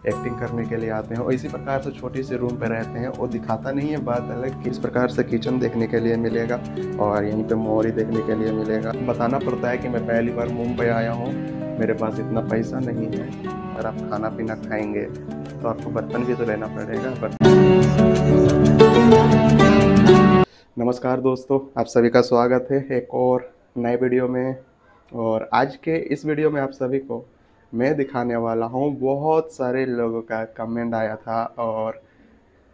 Acting करने के लिए आते हैं और इसी प्रकार से छोटी सी रूम पे रहते हैं। वो दिखाता नहीं है, बात अलग कि इस प्रकार से किचन देखने के लिए मिलेगा और यहीं पे मोहरी देखने के लिए मिलेगा। बताना पड़ता है कि मैं पहली बार मुंबई आया हूँ, मेरे पास इतना पैसा नहीं है। अगर आप खाना पीना खाएंगे तो आपको बर्तन भी तो लेना पड़ेगा। नमस्कार दोस्तों, आप सभी का स्वागत है एक और नए वीडियो में। और आज के इस वीडियो में आप सभी को मैं दिखाने वाला हूँ, बहुत सारे लोगों का कमेंट आया था और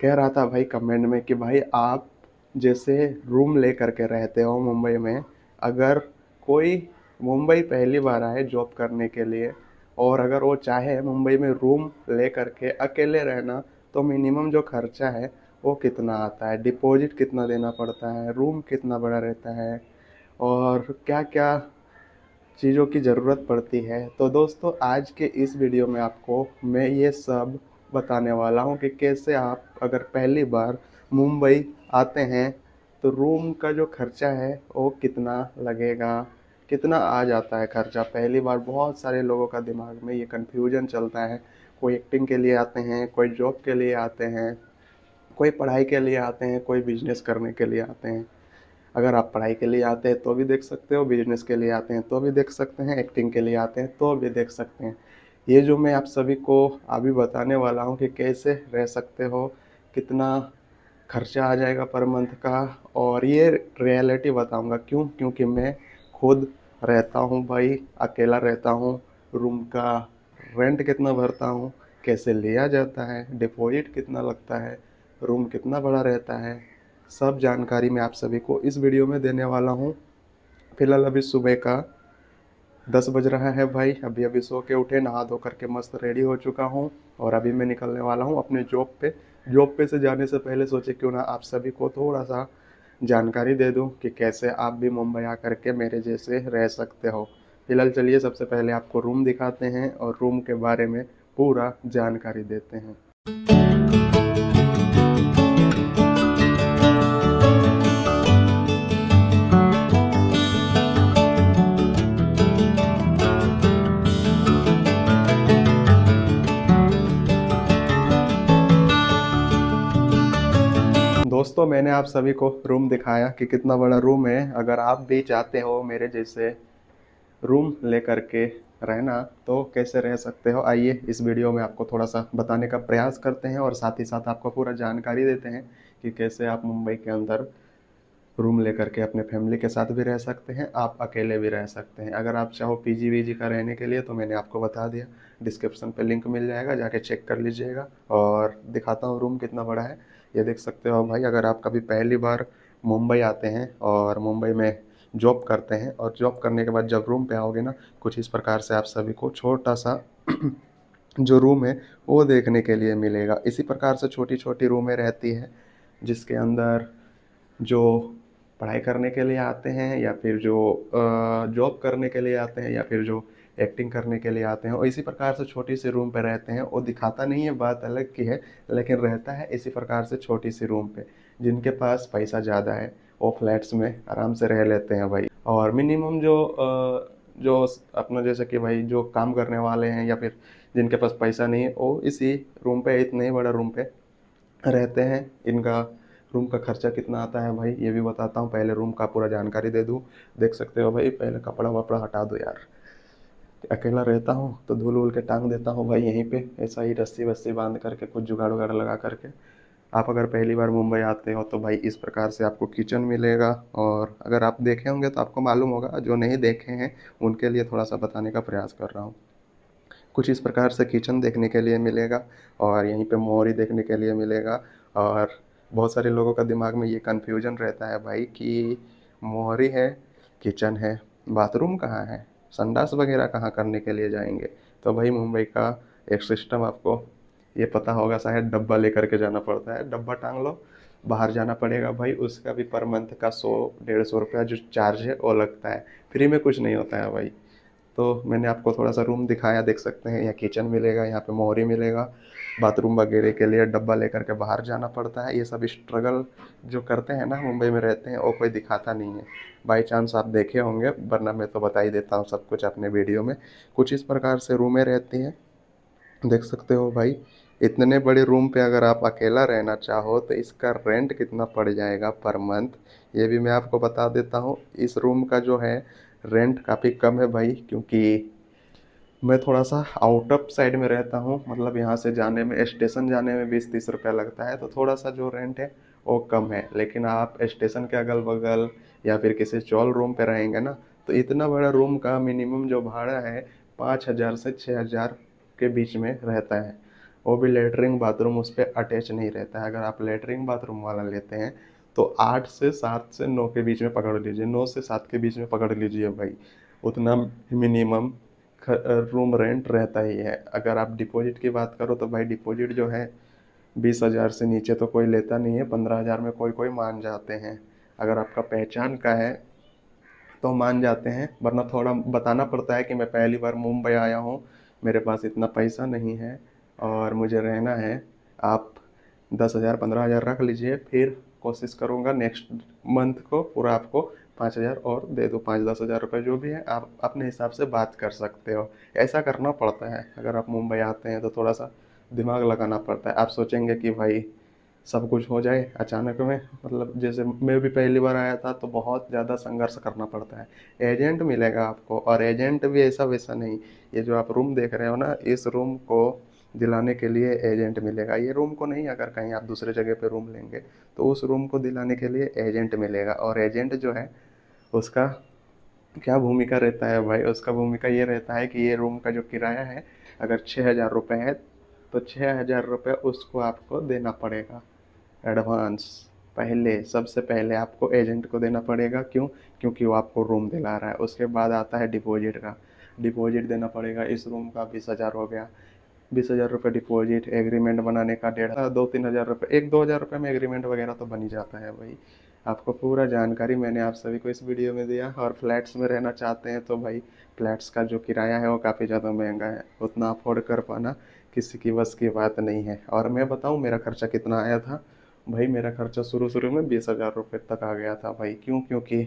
कह रहा था भाई कमेंट में कि भाई आप जैसे रूम ले करके रहते हो मुंबई में, अगर कोई मुंबई पहली बार आए जॉब करने के लिए और अगर वो चाहे मुंबई में रूम ले करके अकेले रहना, तो मिनिमम जो खर्चा है वो कितना आता है, डिपॉजिट कितना देना पड़ता है, रूम कितना बड़ा रहता है और क्या क्या चीज़ों की ज़रूरत पड़ती है। तो दोस्तों आज के इस वीडियो में आपको मैं ये सब बताने वाला हूँ कि कैसे आप अगर पहली बार मुंबई आते हैं तो रूम का जो खर्चा है वो कितना लगेगा, कितना आ जाता है खर्चा पहली बार। बहुत सारे लोगों का दिमाग में ये कन्फ्यूजन चलता है। कोई एक्टिंग के लिए आते हैं, कोई जॉब के लिए आते हैं, कोई पढ़ाई के लिए आते हैं, कोई बिजनेस करने के लिए आते हैं। अगर आप पढ़ाई के लिए आते हैं तो भी देख सकते हो, बिजनेस के लिए आते हैं तो भी देख सकते हैं, एक्टिंग के लिए आते हैं तो भी देख सकते हैं। ये जो मैं आप सभी को अभी बताने वाला हूँ कि कैसे रह सकते हो, कितना खर्चा आ जाएगा पर मंथ का, और ये रियलिटी बताऊँगा। क्योंकि मैं खुद रहता हूँ भाई, अकेला रहता हूँ। रूम का रेंट कितना भरता हूँ, कैसे लिया जाता है, डिपॉजिट कितना लगता है, रूम कितना बड़ा रहता है, सब जानकारी मैं आप सभी को इस वीडियो में देने वाला हूँ। फिलहाल अभी सुबह का 10 बज रहा है भाई, अभी अभी सो के उठे, नहा धो करके मस्त रेडी हो चुका हूँ और अभी मैं निकलने वाला हूँ अपने जॉब पे। जॉब पे से जाने से पहले सोचे क्यों ना आप सभी को थोड़ा सा जानकारी दे दूँ कि कैसे आप भी मुंबई आकर के मेरे जैसे रह सकते हो। फिलहाल चलिए सबसे पहले आपको रूम दिखाते हैं और रूम के बारे में पूरा जानकारी देते हैं। दोस्तों मैंने आप सभी को रूम दिखाया कि कितना बड़ा रूम है। अगर आप भी चाहते हो मेरे जैसे रूम ले करके रहना तो कैसे रह सकते हो, आइए इस वीडियो में आपको थोड़ा सा बताने का प्रयास करते हैं और साथ ही साथ आपको पूरा जानकारी देते हैं कि कैसे आप मुंबई के अंदर रूम ले करके अपने फैमिली के साथ भी रह सकते हैं, आप अकेले भी रह सकते हैं। अगर आप चाहो पीजी वीजी का रहने के लिए तो मैंने आपको बता दिया, डिस्क्रिप्शन पे लिंक मिल जाएगा, जाके चेक कर लीजिएगा। और दिखाता हूँ रूम कितना बड़ा है, ये देख सकते हो भाई। अगर आप कभी पहली बार मुंबई आते हैं और मुंबई में जॉब करते हैं और जॉब करने के बाद जब रूम पे आओगे ना, कुछ इस प्रकार से आप सभी को छोटा सा जो रूम है वो देखने के लिए मिलेगा। इसी प्रकार से छोटी छोटी रूमें रहती है जिसके अंदर जो पढ़ाई करने के लिए आते हैं या फिर जो जॉब करने के लिए आते हैं या फिर जो एक्टिंग करने के लिए आते हैं, और इसी प्रकार से छोटी सी रूम पे रहते हैं। वो दिखाता नहीं है, बात अलग की है, लेकिन रहता है इसी प्रकार से छोटी सी रूम पे। जिनके पास पैसा ज़्यादा है वो फ्लैट्स में आराम से रह लेते हैं भाई। और मिनिमम जो अपना जैसे कि भाई जो काम करने वाले हैं या फिर जिनके पास पैसा नहीं है वो इसी रूम पे, इतने ही बड़ा रूम पे रहते हैं। इनका रूम का खर्चा कितना आता है भाई ये भी बताता हूँ। पहले रूम का पूरा जानकारी दे दूँ, देख सकते हो भाई। पहले कपड़ा वपड़ा हटा दो यार, अकेला रहता हूँ तो धूल वूल के टांग देता हूँ भाई यहीं पे, ऐसा ही रस्सी वस्सी बांध करके कुछ जुगाड़ वगाड़ लगा करके। आप अगर पहली बार मुंबई आते हो तो भाई इस प्रकार से आपको किचन मिलेगा। और अगर आप देखे होंगे तो आपको मालूम होगा, जो नहीं देखे हैं उनके लिए थोड़ा सा बताने का प्रयास कर रहा हूँ। कुछ इस प्रकार से किचन देखने के लिए मिलेगा और यहीं पे मोहरी देखने के लिए मिलेगा। और बहुत सारे लोगों का दिमाग में ये कन्फ्यूजन रहता है भाई कि मोहरी है, किचन है, बाथरूम कहाँ है, संडास वगैरह कहाँ करने के लिए जाएंगे। तो भाई मुंबई का एक सिस्टम आपको ये पता होगा शायद, डब्बा लेकर के जाना पड़ता है, डब्बा टांग लो, बाहर जाना पड़ेगा भाई। उसका भी पर मंथ का 100-150 रुपया जो चार्ज है वो लगता है, फ्री में कुछ नहीं होता है भाई। तो मैंने आपको थोड़ा सा रूम दिखाया, देख सकते हैं यहाँ किचन मिलेगा, यहाँ पे मोहरी मिलेगा। बाथरूम वगैरह के लिए डब्बा लेकर के बाहर जाना पड़ता है। ये सब स्ट्रगल जो करते हैं ना मुंबई में रहते हैं वो कोई दिखाता नहीं है। बाई चांस आप देखे होंगे, वरना मैं तो बता ही देता हूँ सब कुछ अपने वीडियो में। कुछ इस प्रकार से रूमें रहती हैं देख सकते हो भाई, इतने बड़े रूम पे अगर आप अकेला रहना चाहो तो इसका रेंट कितना पड़ जाएगा पर मंथ, ये भी मैं आपको बता देता हूँ। इस रूम का जो है रेंट काफ़ी कम है भाई, क्योंकि मैं थोड़ा सा आउट ऑफ साइड में रहता हूँ, मतलब यहाँ से जाने में, स्टेशन जाने में 20-30 रुपया लगता है, तो थोड़ा सा जो रेंट है वो कम है। लेकिन आप स्टेशन के अगल बगल या फिर किसी चॉल रूम पे रहेंगे ना, तो इतना बड़ा रूम का मिनिमम जो भाड़ा है 5,000 से 6,000 के बीच में रहता है। वो भी लेटरिन बाथरूम उस पर अटैच नहीं रहता है। अगर आप लेटरिन बाथरूम वाला लेते हैं तो 8 से 9 के बीच में पकड़ लीजिए, 9 से 7 के बीच में पकड़ लीजिए भाई, उतना मिनिमम रूम रेंट रहता ही है। अगर आप डिपॉजिट की बात करो तो भाई डिपॉजिट जो है 20,000 से नीचे तो कोई लेता नहीं है, 15,000 में कोई कोई मान जाते हैं। अगर आपका पहचान का है तो मान जाते हैं, वरना थोड़ा बताना पड़ता है कि मैं पहली बार मुंबई आया हूँ, मेरे पास इतना पैसा नहीं है और मुझे रहना है। आप 10,000 15,000 रख लीजिए, फिर कोशिश करूँगा नेक्स्ट मंथ को पूरा आपको 5,000 और दे दूँ। 5-10 हज़ार रुपये जो भी है आप अपने हिसाब से बात कर सकते हो। ऐसा करना पड़ता है, अगर आप मुंबई आते हैं तो थोड़ा सा दिमाग लगाना पड़ता है। आप सोचेंगे कि भाई सब कुछ हो जाए अचानक में, मतलब जैसे मैं भी पहली बार आया था तो बहुत ज़्यादा संघर्ष करना पड़ता है। एजेंट मिलेगा आपको, और एजेंट भी ऐसा वैसा नहीं। ये जो आप रूम देख रहे हो ना, इस रूम को दिलाने के लिए एजेंट मिलेगा। ये रूम को नहीं, अगर कहीं आप दूसरे जगह पे रूम लेंगे तो उस रूम को दिलाने के लिए एजेंट मिलेगा। और एजेंट जो है उसका क्या भूमिका रहता है भाई, उसका भूमिका ये रहता है कि ये रूम का जो किराया है अगर 6,000 रुपये है तो 6,000 रुपये उसको आपको देना पड़ेगा एडवांस। पहले, सबसे पहले आपको एजेंट को देना पड़ेगा। क्यों? क्योंकि वो आपको रूम दिला रहा है। उसके बाद आता है डिपॉजिट का, डिपॉजिट देना पड़ेगा। इस रूम का 20,000 हो गया, 20,000 रुपये डिपॉजिट। एग्रीमेंट बनाने का 1,500 2-3 हज़ार रुपये, 1-2 हज़ार रुपये में एग्रीमेंट वगैरह तो बन ही जाता है भाई। आपको पूरा जानकारी मैंने आप सभी को इस वीडियो में दिया। और फ्लैट्स में रहना चाहते हैं तो भाई फ्लैट्स का जो किराया है वो काफ़ी ज़्यादा महंगा है, उतना अफोर्ड कर पाना किसी की बस की बात नहीं है। और मैं बताऊं मेरा खर्चा कितना आया था भाई, मेरा खर्चा शुरू शुरू में 20,000 रुपये तक आ गया था भाई। क्यों? क्योंकि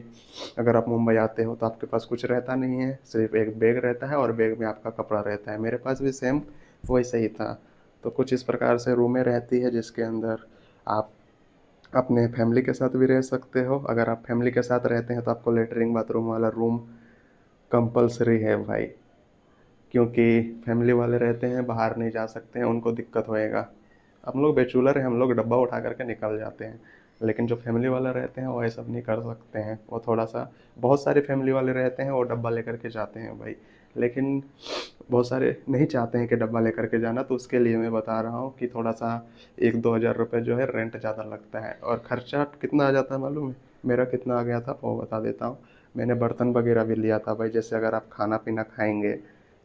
अगर आप मुंबई आते हो तो आपके पास कुछ रहता नहीं है, सिर्फ एक बैग रहता है और बैग में आपका कपड़ा रहता है। मेरे पास भी सेम वैसे ही था। तो कुछ इस प्रकार से रूमें रहती है जिसके अंदर आप अपने फैमिली के साथ भी रह सकते हो। अगर आप फैमिली के साथ रहते हैं तो आपको लेटरिन बाथरूम वाला रूम कंपलसरी है भाई, क्योंकि फैमिली वाले रहते हैं, बाहर नहीं जा सकते हैं, उनको दिक्कत होएगा। हम लोग बैचलर हैं, हम लोग डब्बा उठा करके निकल जाते हैं, लेकिन जो फैमिली वाला रहते हैं वो ऐसा नहीं कर सकते हैं। वो थोड़ा सा, बहुत सारे फैमिली वाले रहते हैं वो डब्बा लेकर के जाते हैं भाई, लेकिन बहुत सारे नहीं चाहते हैं कि डब्बा लेकर के जाना। तो उसके लिए मैं बता रहा हूँ कि थोड़ा सा 1-2 हज़ार रुपये जो है रेंट ज़्यादा लगता है। और खर्चा कितना आ जाता है मालूम है मेरा कितना आ गया था? वो बता देता हूँ। मैंने बर्तन वगैरह भी लिया था भाई, जैसे अगर आप खाना पीना खाएंगे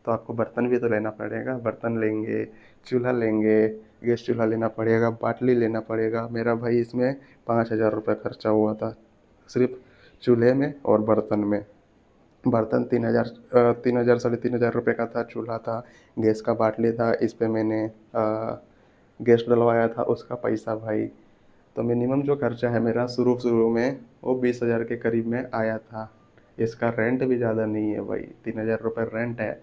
तो आपको बर्तन भी तो लेना पड़ेगा। बर्तन लेंगे, चूल्हा लेंगे, गैस चूल्हा लेना पड़ेगा, बाटली लेना पड़ेगा। मेरा भाई इसमें 5,000 रुपये खर्चा हुआ था, सिर्फ चूल्हे में और बर्तन में। बर्तन 3,000, 3,000 3,500 रुपये का था। चूल्हा था, गैस का बाटली था, इस पे मैंने गैस डलवाया था, उसका पैसा भाई। तो मिनिमम जो खर्चा है मेरा शुरू शुरू में वो 20,000 के करीब में आया था। इसका रेंट भी ज़्यादा नहीं है भाई, 3,000 रुपये रेंट है।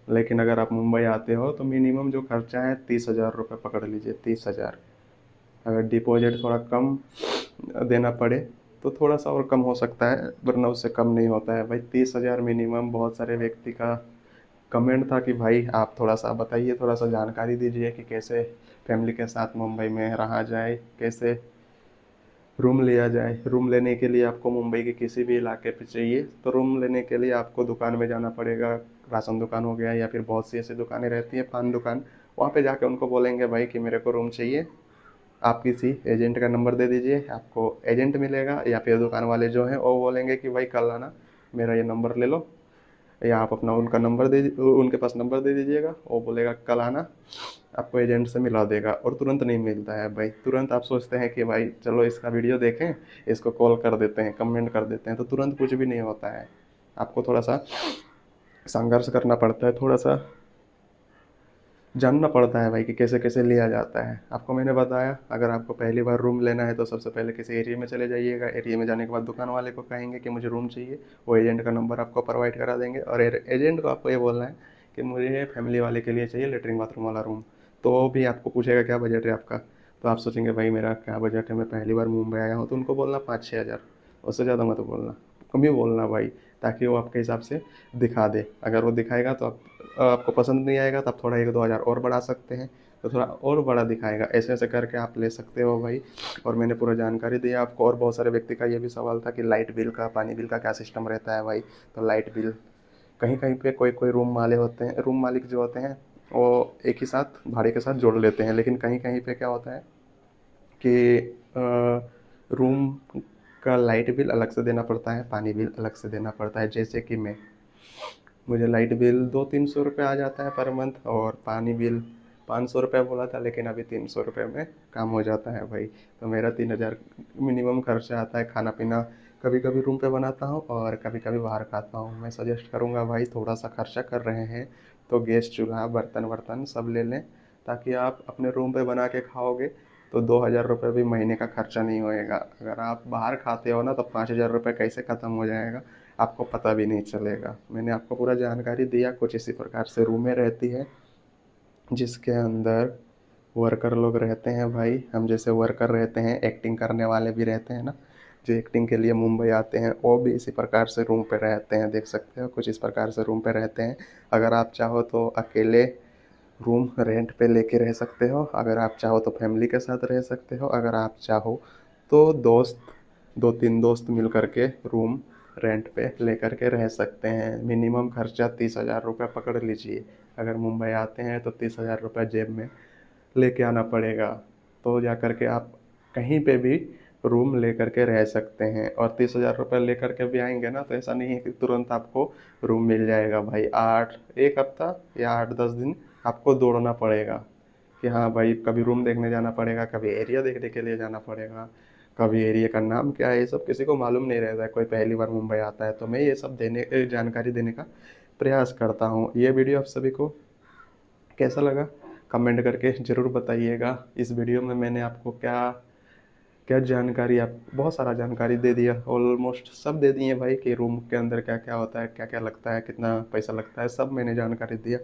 लेकिन अगर आप मुंबई आते हो तो मिनिमम जो खर्चा है 30,000 रुपये पकड़ लीजिए, 30,000। अगर डिपॉजिट थोड़ा कम देना पड़े तो थोड़ा सा और कम हो सकता है, वरना उससे कम नहीं होता है भाई। 30,000 मिनिमम। बहुत सारे व्यक्ति का कमेंट था कि भाई आप थोड़ा सा बताइए, थोड़ा सा जानकारी दीजिए कि कैसे फैमिली के साथ मुंबई में रहा जाए, कैसे रूम लिया जाए। रूम लेने के लिए आपको मुंबई के किसी भी इलाके पे चाहिए तो रूम लेने के लिए आपको दुकान में जाना पड़ेगा। राशन दुकान हो गया या फिर बहुत सी ऐसी दुकानें रहती हैं, पान दुकान, वहाँ पे जाके उनको बोलेंगे भाई कि मेरे को रूम चाहिए, आप किसी एजेंट का नंबर दे दीजिए, आपको एजेंट मिलेगा। या फिर दुकान वाले जो हैं वो बोलेंगे कि भाई कल आना, मेरा ये नंबर ले लो, या आप अपना उनका नंबर दे, उनके पास नंबर दे दीजिएगा, वो बोलेगा कल आना, आपको एजेंट से मिला देगा। और तुरंत नहीं मिलता है भाई, तुरंत आप सोचते हैं कि भाई चलो इसका वीडियो देखें, इसको कॉल कर देते हैं, कमेंट कर देते हैं, तो तुरंत कुछ भी नहीं होता है। आपको थोड़ा सा संघर्ष करना पड़ता है, थोड़ा सा जानना पड़ता है भाई कि कैसे कैसे लिया जाता है। आपको मैंने बताया, अगर आपको पहली बार रूम लेना है तो सबसे पहले किसी एरिया में चले जाइएगा। एरिया में जाने के बाद दुकान वाले को कहेंगे कि मुझे रूम चाहिए, वो एजेंट का नंबर आपको प्रोवाइड करा देंगे। और एजेंट को आपको ये बोलना है कि मुझे फैमिली वाले के लिए चाहिए लेटरिन बाथरूम वाला रूम, तो भी आपको पूछेगा क्या बजट है आपका, तो आप सोचेंगे भाई मेरा क्या बजट है, मैं पहली बार मुंबई आया हूँ, तो उनको बोलना 5-6 हज़ार, उससे ज़्यादा मत बोलना, कम ही बोलना भाई, ताकि वो आपके हिसाब से दिखा दे। अगर वो दिखाएगा तो आपको पसंद नहीं आएगा, तब थोड़ा 1-2 हज़ार और बढ़ा सकते हैं, तो थोड़ा और बड़ा दिखाएगा। ऐसे ऐसे करके आप ले सकते हो भाई। और मैंने पूरा जानकारी दी आपको। और बहुत सारे व्यक्ति का ये भी सवाल था कि लाइट बिल का, पानी बिल का क्या सिस्टम रहता है भाई। तो लाइट बिल कहीं कहीं पे कोई कोई रूम वाले होते हैं, रूम मालिक जो होते हैं वो एक ही साथ भाड़े के साथ जोड़ लेते हैं, लेकिन कहीं कहीं पे क्या होता है कि रूम का लाइट बिल अलग से देना पड़ता है, पानी बिल अलग से देना पड़ता है। जैसे कि मुझे लाइट बिल 200-300 रुपये आ जाता है पर मंथ, और पानी बिल 500 रुपये बोला था, लेकिन अभी 300 रुपये में काम हो जाता है भाई। तो मेरा 3 हज़ार मिनिमम खर्चा आता है। खाना पीना कभी कभी रूम पे बनाता हूँ और कभी कभी बाहर खाता हूँ। मैं सजेस्ट करूँगा भाई, थोड़ा सा खर्चा कर रहे हैं तो गैस चूल्हा बर्तन वर्तन सब ले लें, ताकि आप अपने रूम पे बना के खाओगे तो 2 हज़ार रुपये भी महीने का खर्चा नहीं होएगा। अगर आप बाहर खाते हो ना तो 5 हज़ार रुपये कैसे ख़त्म हो जाएगा आपको पता भी नहीं चलेगा। मैंने आपको पूरा जानकारी दिया। कुछ इसी प्रकार से रूमें रहती है जिसके अंदर वर्कर लोग रहते हैं भाई। हम जैसे वर्कर रहते हैं, एक्टिंग करने वाले भी रहते हैं ना, जो एक्टिंग के लिए मुंबई आते हैं, वो भी इसी प्रकार से रूम पे रहते हैं। देख सकते हो कुछ इस प्रकार से रूम पे रहते हैं। अगर आप चाहो तो अकेले रूम रेंट पे लेके रह सकते हो, अगर आप चाहो तो फैमिली के साथ रह सकते हो, अगर आप चाहो तो दोस्त 2-3 दोस्त मिल करके रूम रेंट पे ले करके रह सकते हैं। मिनिमम खर्चा 30 हज़ार रुपये पकड़ लीजिए। अगर मुंबई आते हैं तो 30 हज़ार रुपये जेब में लेके आना पड़ेगा, तो जा करके आप कहीं पे भी रूम ले करके रह सकते हैं। और 30 हज़ार रुपये ले करके भी आएंगे ना तो ऐसा नहीं है कि तुरंत आपको रूम मिल जाएगा भाई। एक हफ्ता या 8-10 दिन आपको दौड़ना पड़ेगा कि हाँ भाई, कभी रूम देखने जाना पड़ेगा, कभी एरिया देखने के लिए जाना पड़ेगा, कभी एरिया का नाम क्या है, ये सब किसी को मालूम नहीं रहता है। कोई पहली बार मुंबई आता है, तो मैं ये सब जानकारी देने का प्रयास करता हूँ। ये वीडियो आप सभी को कैसा लगा कमेंट करके ज़रूर बताइएगा। इस वीडियो में मैंने आपको क्या क्या जानकारी, आप बहुत सारा जानकारी दे दिया, ऑलमोस्ट सब दे दिए भाई, कि रूम के अंदर क्या क्या होता है, क्या क्या लगता है, कितना पैसा लगता है, सब मैंने जानकारी दिया।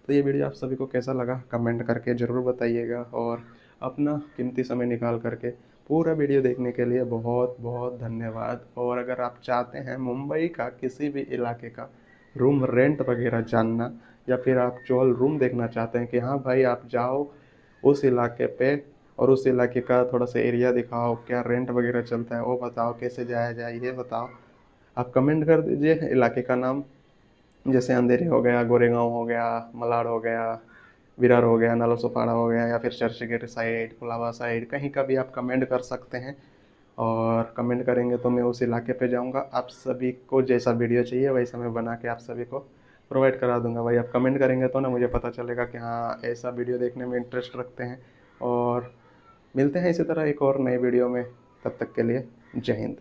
तो ये वीडियो आप सभी को कैसा लगा कमेंट करके ज़रूर बताइएगा। और अपना कीमती समय निकाल करके पूरा वीडियो देखने के लिए बहुत बहुत धन्यवाद। और अगर आप चाहते हैं मुंबई का किसी भी इलाके का रूम रेंट वगैरह जानना, या फिर आप केवल रूम देखना चाहते हैं कि हाँ भाई आप जाओ उस इलाके पे और उस इलाके का थोड़ा सा एरिया दिखाओ, क्या रेंट वगैरह चलता है वो बताओ, कैसे जाया जाए ये बताओ, आप कमेंट कर दीजिए इलाके का नाम। जैसे अंधेरी हो गया, गोरेगांव हो गया, मलाड हो गया, विरार हो गया, नालासोपारा हो गया, या फिर चर्चगेट साइड, कुलाबा साइड, कहीं का भी आप कमेंट कर सकते हैं। और कमेंट करेंगे तो मैं उस इलाके पे जाऊंगा। आप सभी को जैसा वीडियो चाहिए वैसा मैं बना के आप सभी को प्रोवाइड करा दूंगा भाई। आप कमेंट करेंगे तो ना मुझे पता चलेगा कि हाँ ऐसा वीडियो देखने में इंटरेस्ट रखते हैं। और मिलते हैं इसी तरह एक और नए वीडियो में, तब तक के लिए जय हिंद।